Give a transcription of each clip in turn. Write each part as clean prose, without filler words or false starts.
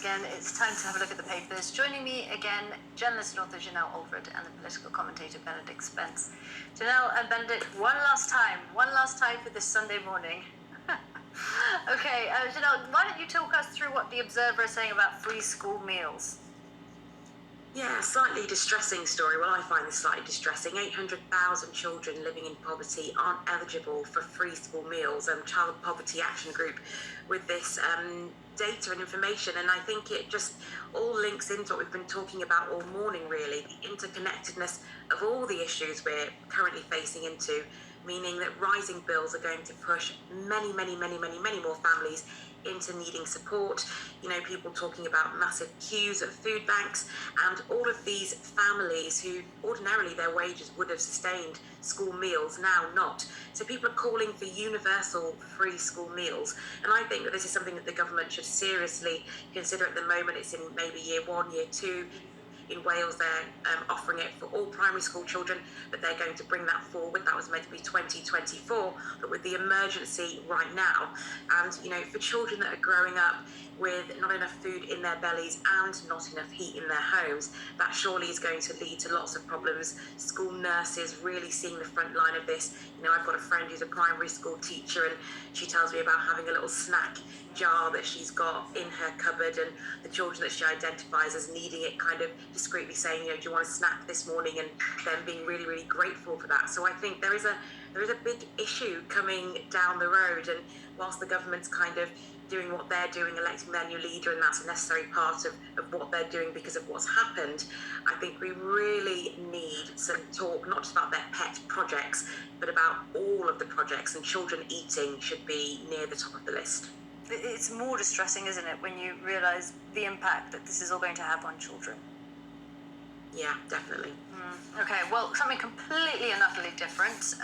again. It's time to have a look at the papers. Joining me again, journalist and author Janelle Alfred and the political commentator Benedict Spence. Janelle and Benedict, one last time for this Sunday morning. Okay, Janelle, why don't you talk us through what the Observer is saying about free school meals? Yeah, slightly distressing story. Well, I find this slightly distressing. 800,000 children living in poverty aren't eligible for free school meals. Child Poverty Action Group with this data and information, and I think it just all links into what we've been talking about all morning, really, the interconnectedness of all the issues we're currently facing into, meaning that rising bills are going to push many more families into needing support. You know, people talking about massive queues at food banks, and all of these families who ordinarily their wages would have sustained school meals, now not. So people are calling for universal free school meals, and I think that this is something that the government should seriously consider. At the moment, it's in maybe year 1, year 2. In Wales, they're offering it for all primary school children, but they're going to bring that forward. That was meant to be 2024, but with the emergency right now. And, you know, for children that are growing up with not enough food in their bellies and not enough heat in their homes, that surely is going to lead to lots of problems. School nurses really seeing the front line of this. You know, I've got a friend who's a primary school teacher, and she tells me about having a little snack jar that she's got in her cupboard, and the children that she identifies as needing it kind of discreetly saying, you know, do you want a snack this morning, and them being really grateful for that. So I think there is a big issue coming down the road, and whilst the government's kind of doing what they're doing, electing their new leader, and that's a necessary part of what they're doing because of what's happened, I think we really need some talk, not just about their pet projects, but about all of the projects, and children eating should be near the top of the list. It's more distressing, isn't it, when you realise the impact that this is all going to have on children? Yeah, definitely. Okay, well, something completely and utterly different.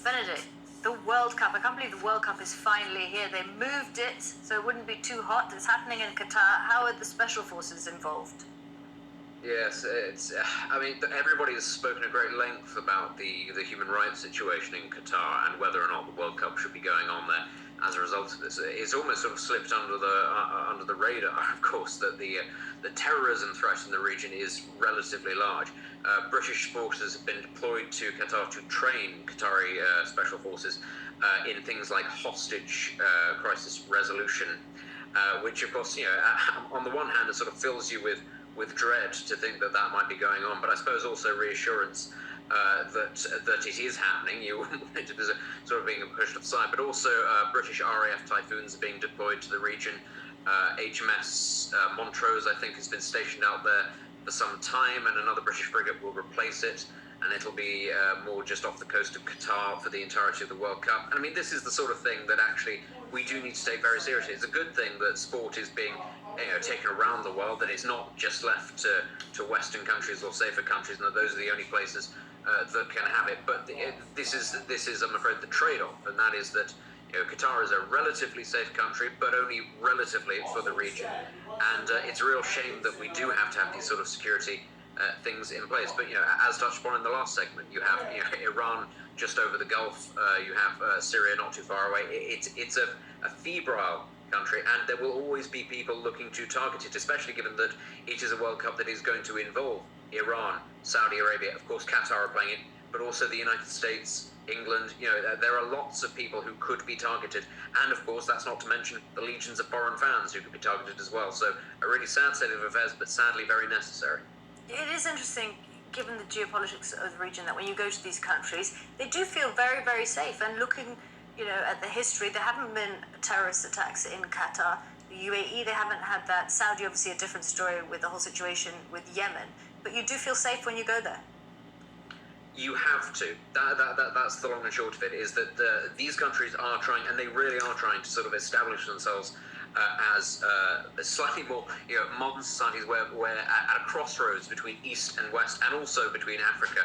Benedict, the World Cup. I can't believe the World Cup is finally here. They moved it so it wouldn't be too hot. It's happening in Qatar. How are the special forces involved? Yes, it's. I mean, everybody has spoken at great length about the human rights situation in Qatar and whether or not the World Cup should be going on there as a result of this. It's almost sort of slipped under the radar, of course, that the terrorism threat in the region is relatively large. British forces have been deployed to Qatar to train Qatari special forces in things like hostage crisis resolution, which, of course, you know, on the one hand, it sort of fills you with dread to think that might be going on, but I suppose also reassurance that it is happening. You wouldn't want it as a sort of being pushed aside, but also British RAF Typhoons are being deployed to the region. HMS Montrose, I think, has been stationed out there for some time, and another British frigate will replace it, and it'll be more just off the coast of Qatar for the entirety of the World Cup. And I mean, this is the sort of thing that actually we do need to take very seriously. It's a good thing that sport is being taken around the world, that it's not just left to Western countries or safer countries, and that those are the only places that can have it. But this is, I'm afraid, the trade-off, and that is that, you know, Qatar is a relatively safe country, but only relatively for the region. And it's a real shame that we do have to have these sort of security things in place. But, you know, as touched upon in the last segment, you have, you know, Iran just over the Gulf, you have Syria not too far away. It's a febrile country, and there will always be people looking to target it, especially given that it is a World Cup that is going to involve Iran, Saudi Arabia, of course Qatar are playing it, but also the United States, England. You know, there are lots of people who could be targeted, and of course that's not to mention the legions of foreign fans who could be targeted as well. So a really sad state of affairs, but sadly very necessary. It is interesting, given the geopolitics of the region, that when you go to these countries, they do feel very safe. And looking, you know, at the history, there haven't been terrorist attacks in Qatar. The UAE, they haven't had that. Saudi, obviously a different story with the whole situation with Yemen. But you do feel safe when you go there. You have to. That's the long and short of it, is that these countries are trying, and they really are trying, to sort of establish themselves as slightly more, you know, modern societies where at a crossroads between East and West, and also between Africa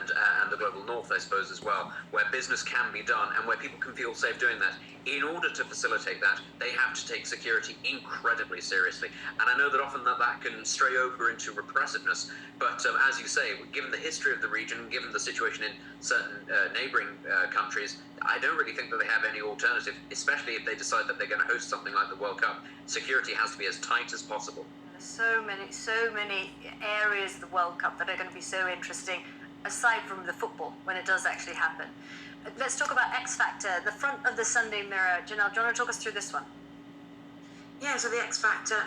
and the global North, I suppose, as well, where business can be done and where people can feel safe doing that. in order to facilitate that, they have to take security incredibly seriously. And I know that often that can stray over into repressiveness, but as you say, given the history of the region, given the situation in certain neighboring countries, I don't really think that they have any alternative, especially if they decide that they're going to host something like the World Cup. Security has to be as tight as possible. So many areas of the World Cup that are going to be so interesting, aside from the football, when it does actually happen. Let's talk about X Factor, the front of the Sunday Mirror. Janelle, do you want to talk us through this one? Yeah, so the X Factor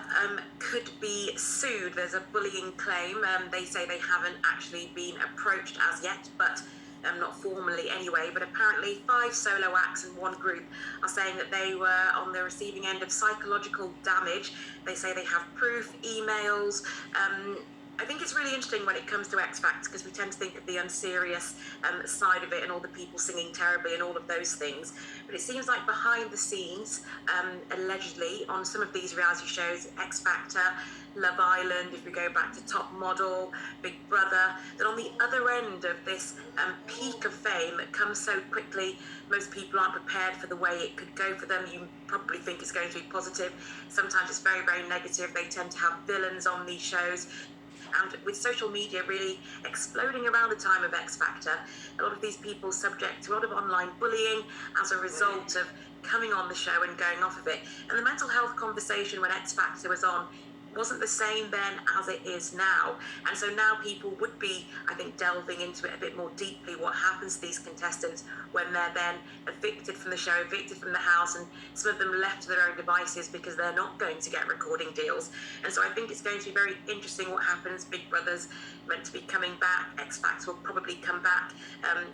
could be sued. There's a bullying claim. They say they haven't actually been approached as yet, but not formally anyway. But apparently 5 solo acts and 1 group are saying that they were on the receiving end of psychological damage. They say they have proof, emails. I think it's really interesting when it comes to X Factor, because we tend to think of the unserious side of it and all the people singing terribly and all of those things. But it seems like behind the scenes, allegedly, on some of these reality shows, X Factor, Love Island, if we go back to Top Model, Big Brother, that on the other end of this peak of fame that comes so quickly, most people aren't prepared for the way it could go for them. You probably think it's going to be positive. Sometimes it's very, very negative. They tend to have villains on these shows. And with social media really exploding around the time of X Factor, a lot of these people subject to a lot of online bullying as a result of coming on the show and going off of it. And the mental health conversation when X Factor was on wasn't the same then as it is now. And so now people would be, I think, delving into it a bit more deeply, what happens to these contestants when they're then evicted from the show, evicted from the house, and some of them left to their own devices because they're not going to get recording deals. And so I think it's going to be very interesting what happens. Big Brother's meant to be coming back. X Factor will probably come back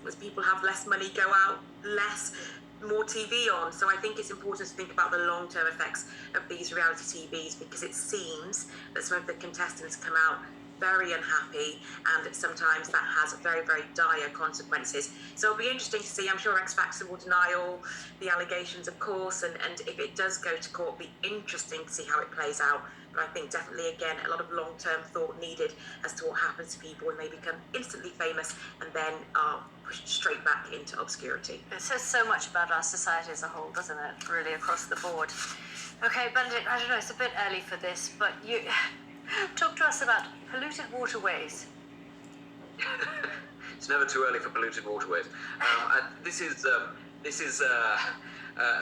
as people have less money, go out less, more TV on. So I think it's important to think about the long-term effects of these reality TVs, because it seems that some of the contestants come out very unhappy, and sometimes that has very, very dire consequences. So it'll be interesting to see. I'm sure X Factor will deny all the allegations, of course, and if it does go to court, it'll be interesting to see how it plays out. But I think definitely, again, a lot of long-term thought needed as to what happens to people when they become instantly famous and then are pushed straight back into obscurity. It says so much about our society as a whole, doesn't it? Really across the board. Okay, Benedict, I don't know, it's a bit early for this, but you talk to us about polluted waterways. It's never too early for polluted waterways. This is a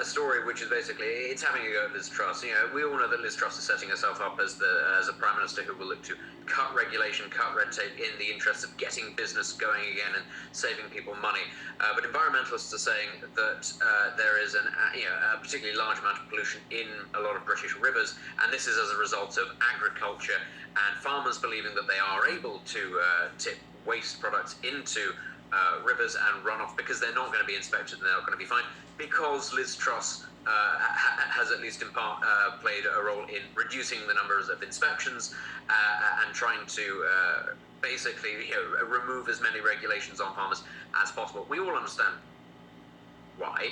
story which is basically, it's having a go at Liz Truss. You know, we all know that Liz Truss is setting herself up as a prime minister who will look to cut regulation, cut red tape in the interest of getting business going again and saving people money. But environmentalists are saying that there is a particularly large amount of pollution in a lot of British rivers, and this is as a result of agriculture and farmers believing that they are able to tip waste products into rivers and runoff because they're not going to be inspected and they're not going to be fined, because Liz Truss has at least in part played a role in reducing the numbers of inspections and trying to basically remove as many regulations on farmers as possible. We all understand why.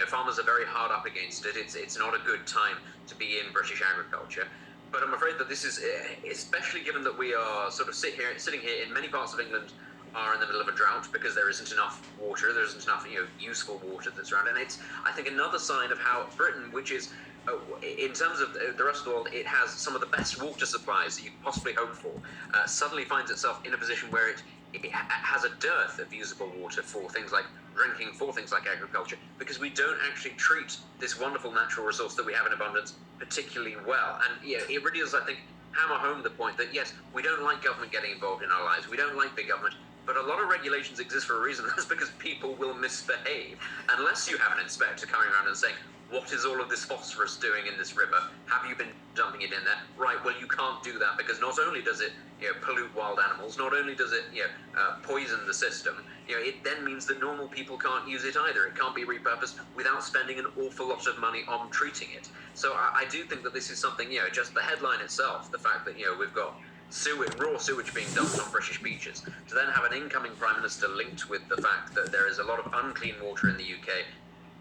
Farmers are very hard up against it. It's not a good time to be in British agriculture. But I'm afraid that this is, especially given that we are sort of sitting here in many parts of England are in the middle of a drought because there isn't enough water, there isn't enough useful water that's around, and it's, I think, another sign of how Britain, which is in terms of the rest of the world, it has some of the best water supplies that you could possibly hope for, suddenly finds itself in a position where it has a dearth of usable water for things like drinking, for things like agriculture, because we don't actually treat this wonderful natural resource that we have in abundance particularly well. And it really does, I think, hammer home the point that yes, we don't like government getting involved in our lives, we don't like big government, but a lot of regulations exist for a reason. That's because people will misbehave. Unless you have an inspector coming around and saying, what is all of this phosphorus doing in this river? Have you been dumping it in there? Right, well, you can't do that because not only does it pollute wild animals, not only does it poison the system, it then means that normal people can't use it either. It can't be repurposed without spending an awful lot of money on treating it. So I do think that this is something, just the headline itself, the fact that, we've got raw sewage being dumped on British beaches, to then have an incoming Prime Minister linked with the fact that there is a lot of unclean water in the UK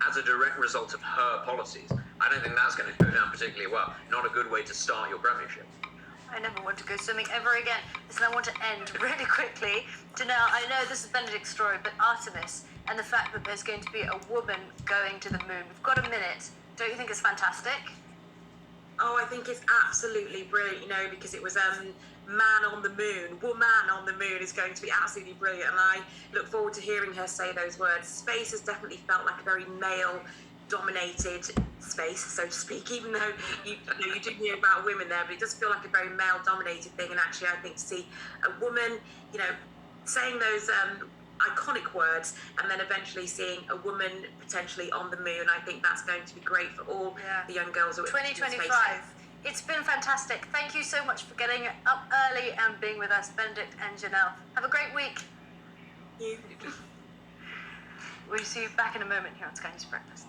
as a direct result of her policies. I don't think that's going to go down particularly well. Not a good way to start your premiership. I never want to go swimming ever again. Listen, I want to end really quickly. Janelle, I know this is Benedict's story, but Artemis and the fact that there's going to be a woman going to the moon. We've got a minute. Don't you think it's fantastic? Oh, I think it's absolutely brilliant, you know, because it was man on the moon, woman on the moon is going to be absolutely brilliant. And I look forward to hearing her say those words. Space has definitely felt like a very male dominated space, so to speak, even though you do hear about women there, but it does feel like a very male dominated thing. And actually, I think to see a woman, you know, saying those iconic words and then eventually seeing a woman potentially on the moon, I think that's going to be great for all the young girls. 2025. It's been fantastic. Thank you so much for getting up early and being with us, Benedict and Janelle. Have a great week. You. We'll see you back in a moment here on Sky News Breakfast.